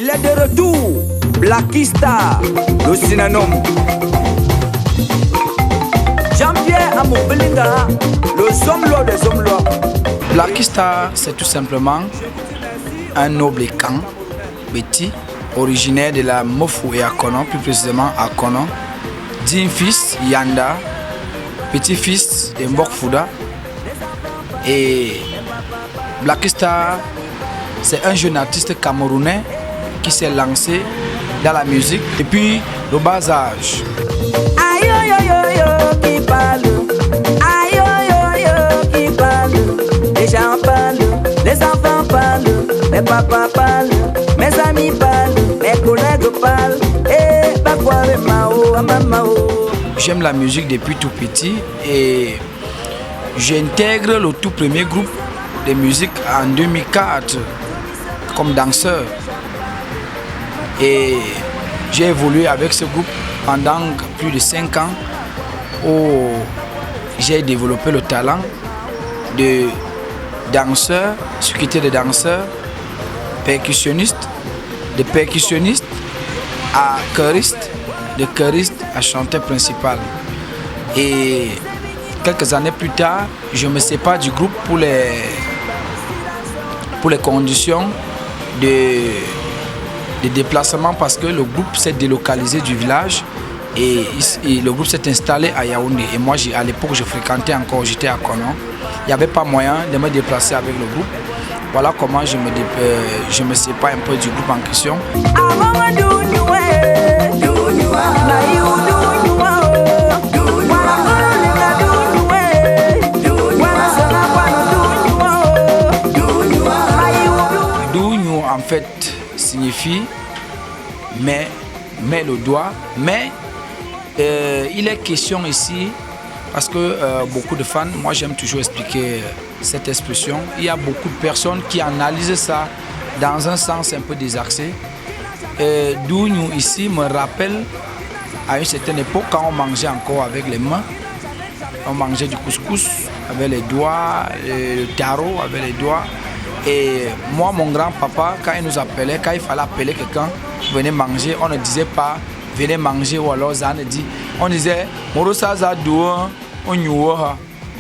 Il est de retour, Blackista, le synonyme. Jean-Pierre Amourbelinga, le zomblo des zomblos. Blackista, c'est tout simplement un noble camp, petit, originaire de la Mofu et Akono, plus précisément Akono, d'un fils Yanda, petit-fils de Mbokfouda. Et Blackista, c'est un jeune artiste camerounais qui s'est lancé dans la musique depuis le bas âge. Aïe aïe aïe aïe qui parle, aïe aïe aïe qui parle, les gens parlent, les enfants parlent, mes papas parlent, mes amis parlent, mes collègues parlent, et parfois mao. J'aime la musique depuis tout petit et j'intègre le tout premier groupe de musique en 2004 comme danseur. Et j'ai évolué avec ce groupe pendant plus de 5 ans où j'ai développé le talent de danseur, ce qui était de danseur, percussionniste, de percussionniste à choriste, de choriste à chanteur principal. Et quelques années plus tard, je me sépare du groupe pour les conditions de déplacement parce que le groupe s'est délocalisé du village et le groupe s'est installé à Yaoundé. Et moi, à l'époque, je fréquentais encore, j'étais à Konon. Il n'y avait pas moyen de me déplacer avec le groupe. Voilà comment je me sépare un peu du groupe en question. Dougnou en fait signifie mais le doigt, mais il est question ici parce que beaucoup de fans, moi j'aime toujours expliquer cette expression, il y a beaucoup de personnes qui analysent ça dans un sens un peu désaxé. Dougnou ici me rappelle à une certaine époque quand on mangeait encore avec les mains, on mangeait du couscous avec les doigts, le taro avec les doigts. Et moi, mon grand-papa, quand il nous appelait, quand il fallait appeler quelqu'un, venez manger, on ne disait pas venez manger ou alors on disait Morosaza douan, on.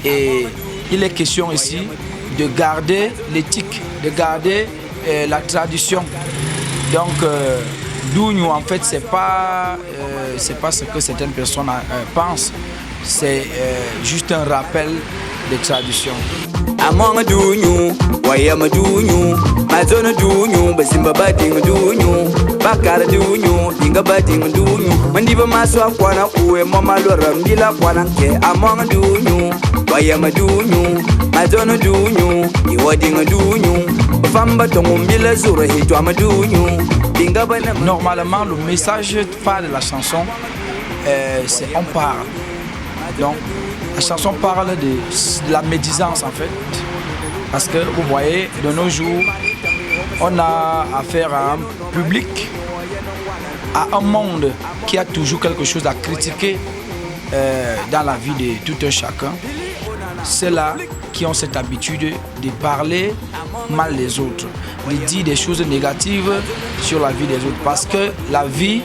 Et il est question ici de garder l'éthique, de garder la tradition. Donc, Dougnou, en fait, c'est pas ce que certaines personnes pensent, c'est juste un rappel de tradition. Among Dougnou, Wayam Dougnou, Mazona Dougnou, Basimba Bading Dougnou, Bakar Dougnou, Dinga Bading Dougnou, Mandiba Maswa Kwana Uwe, Mama Lora, Mila Kwananke, Among Dougnou, Wayam Dougnou, Mazona Dougnou, Iwading Dougnou, Famba Tongo Mila Zura Hitwama Dougnou, Dinga Banam. Normalement, le message phare de la chanson, c'est on parle. Donc, la chanson parle de la médisance en fait. Parce que vous voyez, de nos jours, on a affaire à un public, à un monde qui a toujours quelque chose à critiquer dans la vie de tout un chacun. Ceux-là qui ont cette habitude de parler mal des autres, de dire des choses négatives sur la vie des autres. Parce que la vie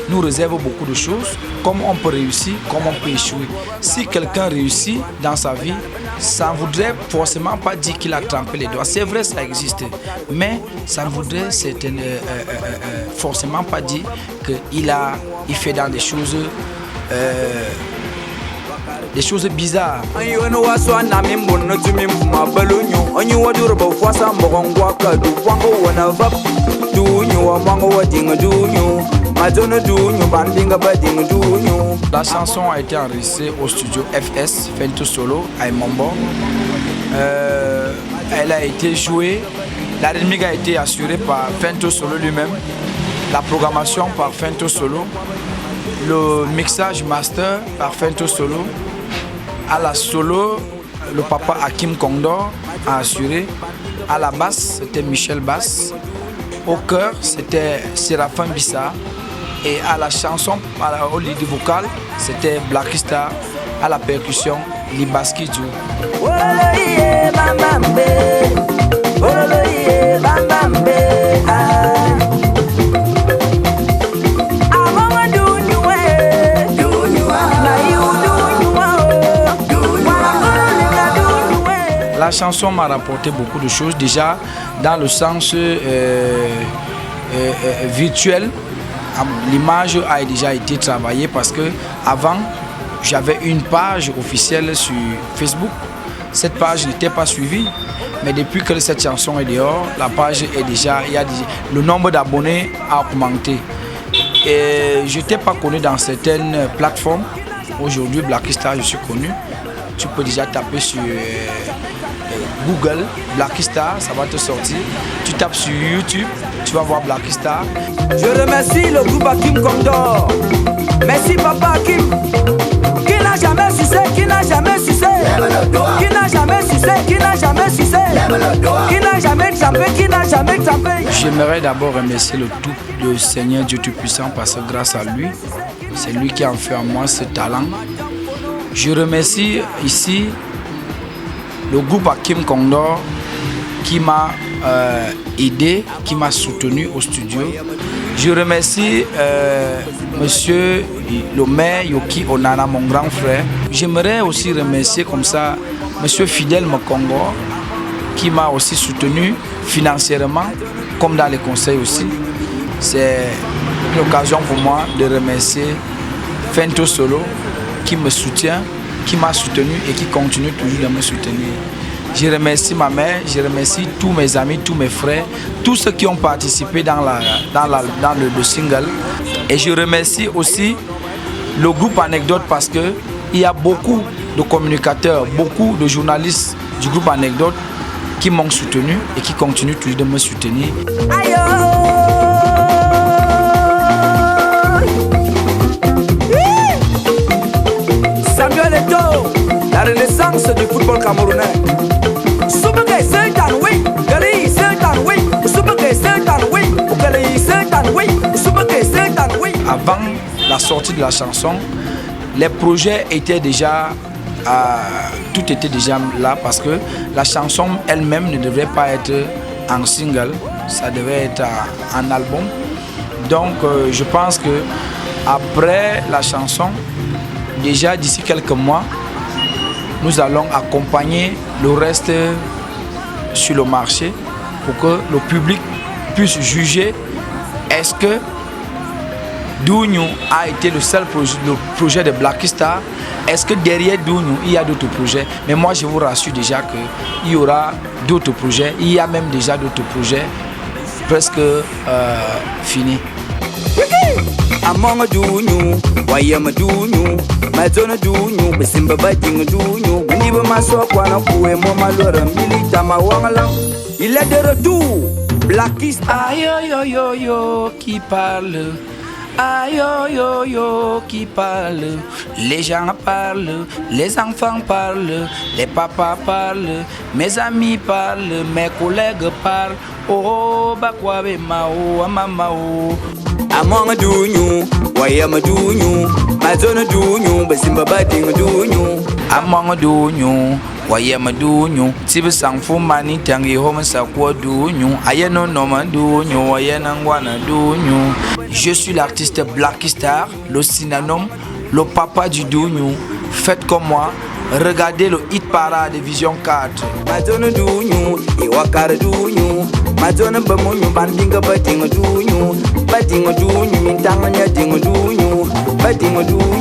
nous réserve beaucoup de choses, comme on peut réussir, comme on peut échouer. Si quelqu'un réussit dans sa vie, ça ne voudrait forcément pas dire qu'il a trempé les doigts. C'est vrai, ça existe, mais ça ne voudrait forcément pas dire qu'il fait dans des choses bizarres. La chanson a été enregistrée au studio FS, Fento Solo, à Mombo. Elle a été jouée, la rythmique a été assurée par Fento Solo lui-même, la programmation par Fento Solo, le mixage master par Fento Solo. À la solo, le papa Hakim Kondor a assuré. À la basse, c'était Michel Bass. Au chœur, c'était Séraphin Bissa. Et à la chanson, au lead vocal, c'était Blackista. À la percussion, Libaski Djou. La chanson m'a rapporté beaucoup de choses. Déjà, dans le sens virtuel, l'image a déjà été travaillée parce que avant, j'avais une page officielle sur Facebook. Cette page n'était pas suivie. Mais depuis que cette chanson est dehors, la page est déjà, le nombre d'abonnés a augmenté. Et je n'étais pas connu dans certaines plateformes. Aujourd'hui, Blacky Star, je suis connu. Tu peux déjà taper sur Google, Blacky Star, ça va te sortir. Tu tapes sur YouTube, tu vas voir Blacky Star. Je remercie le groupe Hakim Condor. Merci Papa Hakim. Qui n'a jamais sucé, qui n'a jamais sucé, qui n'a jamais sucé, qui n'a jamais sucé, qui n'a jamais trempé, qui n'a jamais trempé. J'aimerais d'abord remercier le Seigneur Dieu Tout-Puissant parce que grâce à lui, c'est lui qui a fait en moi ce talent. Je remercie ici le groupe Hakim Condor qui m'a aidé, qui m'a soutenu au studio. Je remercie monsieur le maire Yoki Onana, mon grand frère. J'aimerais aussi remercier comme ça monsieur Fidèle Mokongo qui m'a aussi soutenu financièrement, comme dans les conseils aussi. C'est l'occasion pour moi de remercier Fento Solo qui me soutient, qui m'a soutenu et qui continue toujours de me soutenir. Je remercie ma mère, je remercie tous mes amis, tous mes frères, tous ceux qui ont participé dans le single. Et je remercie aussi le groupe Anecdote parce qu'il y a beaucoup de communicateurs, beaucoup de journalistes du groupe Anecdote qui m'ont soutenu et qui continuent toujours de me soutenir. Samuel Eto'o, la renaissance du football camerounais. Avant la sortie de la chanson, les projets étaient déjà, tout était déjà là parce que la chanson elle-même ne devrait pas être en single, ça devait être en album. Donc je pense que après la chanson, déjà d'ici quelques mois, nous allons accompagner le reste sur le marché pour que le public puisse juger est-ce que Dounyou a été le seul projet de Blacky Star. Est-ce que derrière Dounyou, il y a d'autres projets? Mais moi, je vous rassure déjà qu'il y aura d'autres projets. Il y a même déjà d'autres projets presque finis. Among Dounyou, Wayam Dounyou, Mazona Dounyou, Simba Bading Dounyou, Niba Masokwana Poué, Mama Lora, Milita Mawangala. Il est de retour, Blacky Star. Aïe yo yo yo qui parle. Aïe yo yo yo qui parle, les gens parlent, les enfants parlent, les papas parlent, mes amis parlent, mes collègues parlent. Oh bakwabe mao amamao. Among Dounyou, Wayam Dounyou, Mazona Dounyou, Simba Bading Dounyou. Among Dounyou. Wayam Dounyou, Tibe Sangfou Mani Tangi Home Sakwa Dounyou, Ayano Noma Dounyou, Ayanangwana Dounyou. Je suis l'artiste Blacky Star, le synonyme, le papa du Dounyou. Faites comme moi, regardez le hit parade de Vision 4. Mazona Dounyou, Iwakar Dounyou, Mazona Bamunyu, Bandinga Bading Dounyou, Bading Dounyou, Mintanganya Ding Dounyou, Bading Dounyou.